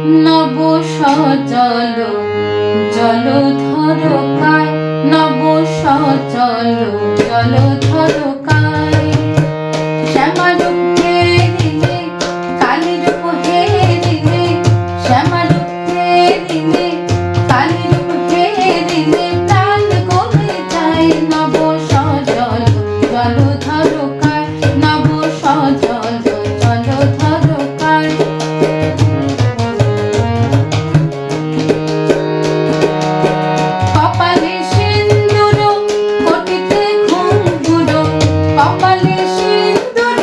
নব সজল জলধরকায়, নব সজল জলধরকায়। শ্যামারূপ হেরিলে কালীরূপ হেরিলে, শ্যামারূপ হেরিলে কালীরূপ হেরিলে প্রাণ কমে যায়। নব সজল জলধরকায়, নব সজল জলধরকায়। কপালে সিন্দুর কোটিতে ঘুঙ্গুর, কপালে সিন্দুর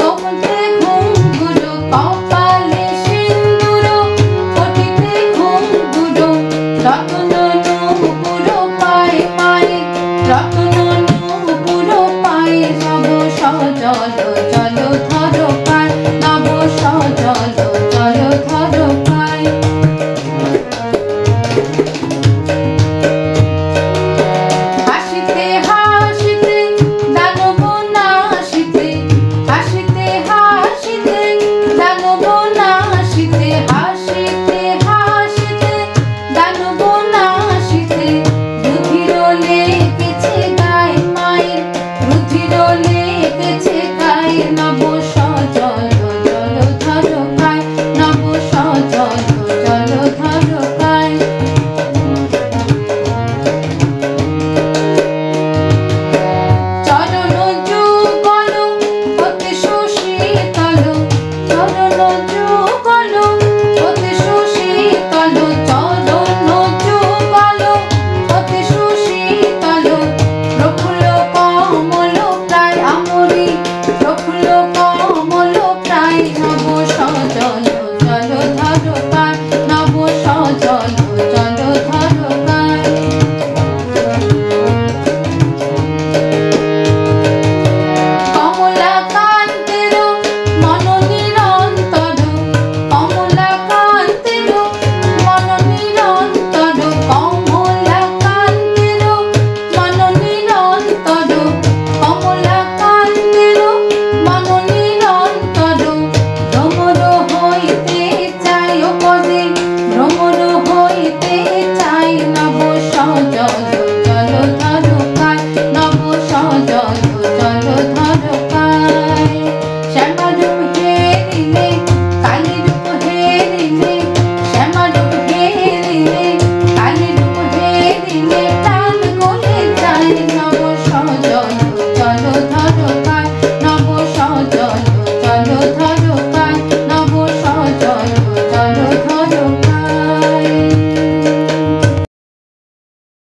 কোটিতে ঘুঙ্গুর, কপালে সিন্দুর কোটিতে ঘুঙ্গুর। রতন নূপুর পায়ে পায়ে, রতন নূপুর পায়ে। নব সজল জলধরকায়, নব সজল জলধরকায়। হাসিতে হাসিতে দানব নাশিতে, হাসিতে হাসিতে দানব নাশিতে, হাসিতে হাসিতে দানব নাশিতে। রুধির লেগেছে গায়ে মায়ের, রুধির লেগেছে গায়ে। নব সজল জলধরকায়, নব সজল জলধরকায়। চরণ যুগল অতি সুশীতল, চরণ যুগল অতি সুশীতল, চরণ যুগল অতি সুশীতল। প্রফুল্ল কমল প্রায় আমরি, প্রফুল্ল কমল প্রায়। নব সজল